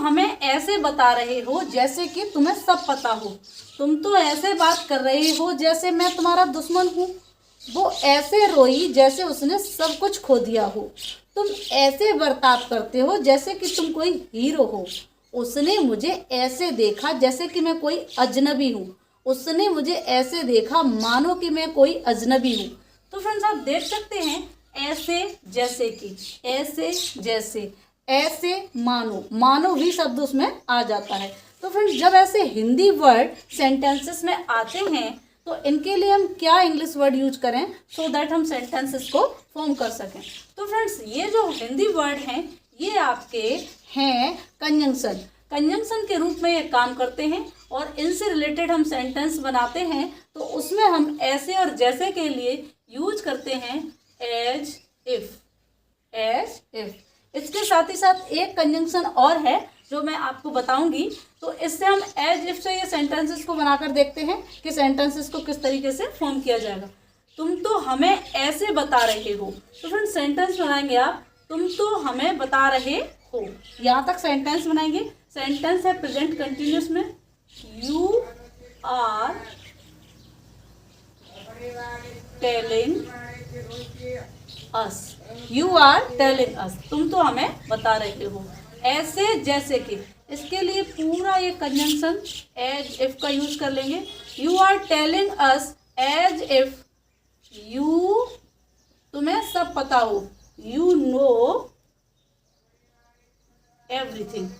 हमें ऐसे बता रहे हो जैसे कि तुम्हें सब पता हो। तुम तो ऐसे बात कर रहे हो जैसे मैं तुम्हारा दुश्मन हूँ। वो ऐसे रोई जैसे उसने सब कुछ खो दिया हो। तुम ऐसे बर्ताव करते हो जैसे कि तुम कोई हीरो हो। उसने मुझे ऐसे देखा जैसे कि मैं कोई अजनबी हूँ। उसने मुझे ऐसे देखा मानो कि मैं कोई अजनबी हूँ। तो फ्रेंड्स आप देख सकते हैं, ऐसे जैसे कि, ऐसे जैसे, ऐसे मानो, मानो भी शब्द उसमें आ जाता है। तो फ्रेंड्स जब ऐसे हिंदी वर्ड सेंटेंसेस में आते हैं तो इनके लिए हम क्या इंग्लिश वर्ड यूज करें सो दैट हम सेंटेंसेस को फॉर्म कर सकें। तो फ्रेंड्स ये जो हिंदी वर्ड हैं ये आपके हैं कंजंक्शन। कंजंक्शन के रूप में ये काम करते हैं और इनसे रिलेटेड हम सेंटेंस बनाते हैं। तो उसमें हम ऐसे और जैसे के लिए यूज करते हैं एज इफ, एज इफ। इसके साथ ही साथ एक कंजंक्शन और है जो मैं आपको बताऊंगी। तो इससे हम एज इफ से ये सेंटेंसेस को बनाकर देखते हैं कि सेंटेंसेस को किस तरीके से फॉर्म किया जाएगा। तुम तो हमें ऐसे बता रहे हो। तो फ्रेंड सेंटेंस बनाएंगे आप, तुम तो हमें बता रहे हो, यहाँ तक सेंटेंस बनाएंगे। सेंटेंस है प्रेजेंट कंटिन्यूअस में, you are telling us, you are telling us, तुम तो हमें बता रहे हो। ऐसे जैसे कि, इसके लिए पूरा ये कंजंक्शन एज इफ का यूज कर लेंगे। You are telling us as if you, तुम्हें सब पता हो, you know everything.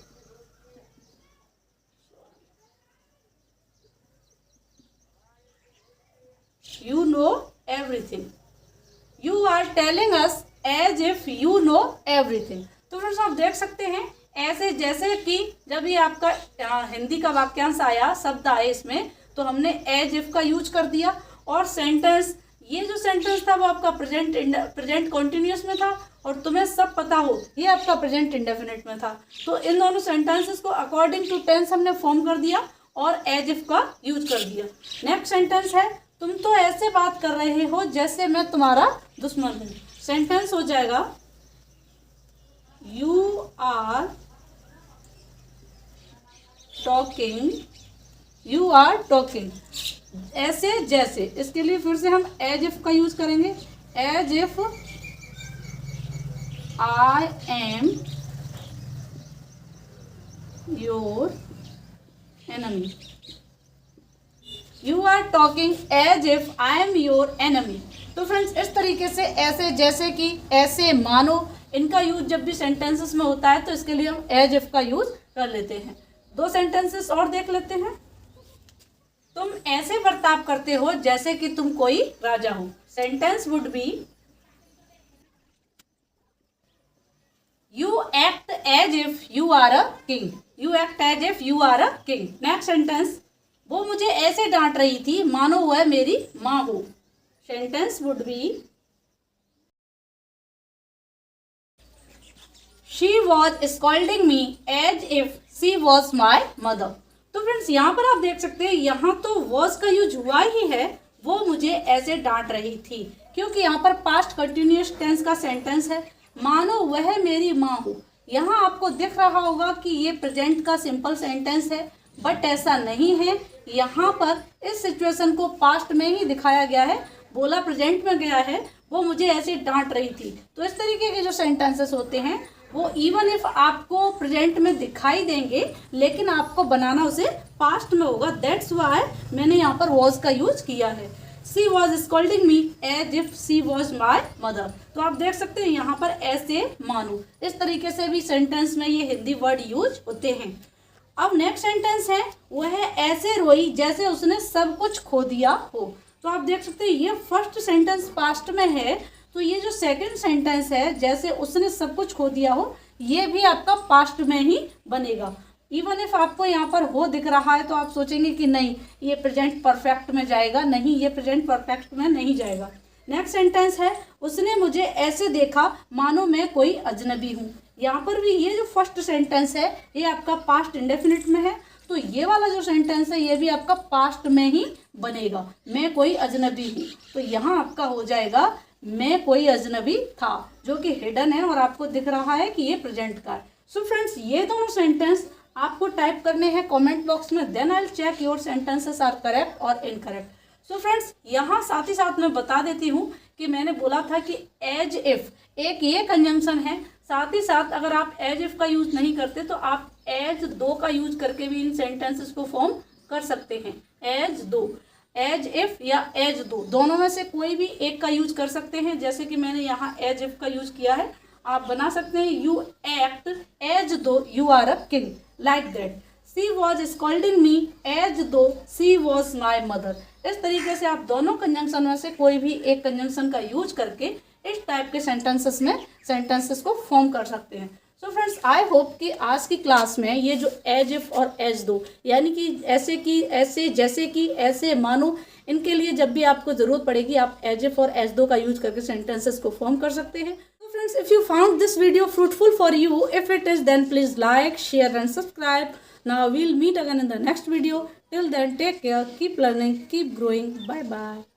You know everything, you are telling us as if you know everything. तो फ्रेंड्स आप देख सकते हैं ऐसे जैसे कि जब ये आपका हिंदी का वाक्यांश आया, शब्द आए इसमें, तो हमने एज इफ का यूज कर दिया। और सेंटेंस, ये जो सेंटेंस था वो आपका प्रेजेंट कॉन्टिन्यूअस में था और तुम्हें सब पता हो ये आपका प्रेजेंट इंडेफिनिट में था। तो इन दोनों सेंटेंसेस को अकॉर्डिंग टू टेंस हमने फॉर्म कर दिया और एज इफ का यूज कर दिया। नेक्स्ट सेंटेंस है, तुम तो ऐसे बात कर रहे हो जैसे मैं तुम्हारा दुश्मन हूँ। सेंटेंस हो जाएगा you are talking, you are talking ऐसे जैसे। इसके लिए फिर से हम एज इफ का यूज करेंगे। As if I am your enemy, you are talking as if I am your enemy. तो फ्रेंड्स इस तरीके से ऐसे जैसे कि, ऐसे मानो, इनका यूज जब भी सेंटेंसेस में होता है तो इसके लिए हम एज इफ का यूज कर लेते हैं। दो सेंटेंसेस और देख लेते हैं। तुम ऐसे बर्ताव करते हो जैसे कि तुम कोई राजा हो। Sentence would be you act as if you are a king, you act as if you are a king. Next sentence, वो मुझे ऐसे डांट रही थी मानो वह मेरी माँ हो। Sentence would be she was scolding me as if she was my mother. तो फ्रेंड्स यहाँ पर आप देख सकते हैं, यहाँ तो वॉज का यूज हुआ ही है, वो मुझे ऐसे डांट रही थी, क्योंकि यहाँ पर पास्ट कंटिन्यूअस टेंस का सेंटेंस है। मानो वह मेरी माँ हो। यहाँ आपको दिख रहा होगा कि ये प्रेजेंट का सिंपल सेंटेंस है, बट ऐसा नहीं है। यहाँ पर इस सिचुएशन को पास्ट में ही दिखाया गया है, बोला प्रेजेंट में गया है, वो मुझे ऐसे डांट रही थी। तो इस तरीके के जो सेंटेंसेस होते हैं वो इवन इफ आपको प्रेजेंट में दिखाई देंगे लेकिन आपको बनाना उसे पास्ट में होगा। दैट्स व्हाई मैंने यहाँ पर वॉज का यूज किया है। She was scolding me as if she was my mother. तो आप देख सकते हैं यहाँ पर ऐसे मानो, इस तरीके से भी सेंटेंस में ये हिंदी वर्ड यूज होते हैं। अब नेक्स्ट सेंटेंस है, वह ऐसे रोई जैसे उसने सब कुछ खो दिया हो। तो आप देख सकते हैं ये फर्स्ट सेंटेंस पास्ट में है, तो ये जो सेकंड सेंटेंस है जैसे उसने सब कुछ खो दिया हो, ये भी आपका पास्ट में ही बनेगा। इवन इफ आपको यहाँ पर हो दिख रहा है तो आप सोचेंगे कि नहीं ये प्रेजेंट परफेक्ट में जाएगा, नहीं ये प्रेजेंट परफेक्ट में नहीं जाएगा। नेक्स्ट सेंटेंस है, उसने मुझे ऐसे देखा मानो मैं कोई अजनबी हूँ। यहाँ पर भी ये जो फर्स्ट सेंटेंस है ये आपका पास्ट इंडेफिनिट में है, तो ये वाला जो सेंटेंस है ये भी आपका पास्ट में ही बनेगा, मैं कोई अजनबी हूँ। तो यहाँ आपका हो जाएगा मैं कोई अजनबी था, जो कि हिडन है और आपको दिख रहा है कि ये प्रेजेंट का है। सो फ्रेंड्स ये दोनों सेंटेंस आपको टाइप करने हैं कमेंट बॉक्स में, then I will check your sentences are correct और इनकरेक्ट। सो फ्रेंड्स, यहाँ साथ ही साथ मैं बता देती हूँ कि मैंने बोला था कि एज इफ एक ये कंजंक्शन है, साथ ही साथ अगर आप एज इफ का यूज नहीं करते तो आप एज दो का यूज करके भी इन सेंटेंसेस को फॉर्म कर सकते हैं। एज दो, एज इफ या एज दो, दोनों में से कोई भी एक का यूज कर सकते हैं। जैसे कि मैंने यहाँ एज इफ का यूज किया है, आप बना सकते हैं you act as though you are a king, like that. She was scolding me as though she was my mother. इस तरीके से आप दोनों कंजंक्शन में से कोई भी एक कंजंक्शन का यूज करके इस टाइप के सेंटेंसेस को फॉर्म कर सकते हैं। सो फ्रेंड्स, आई होप कि आज की क्लास में ये जो एज इफ और एज दो, यानी कि ऐसे की ऐसे, जैसे कि ऐसे, मानो, इनके लिए जब भी आपको जरूरत पड़ेगी आप एज इफ और एज दो का यूज करके सेंटेंसेस को फॉर्म कर सकते हैं। So friends, if you found this video fruitful for you, if it is, then please like, share and subscribe. Now we'll meet again in the next video. Till then, take care, keep learning, keep growing. Bye bye.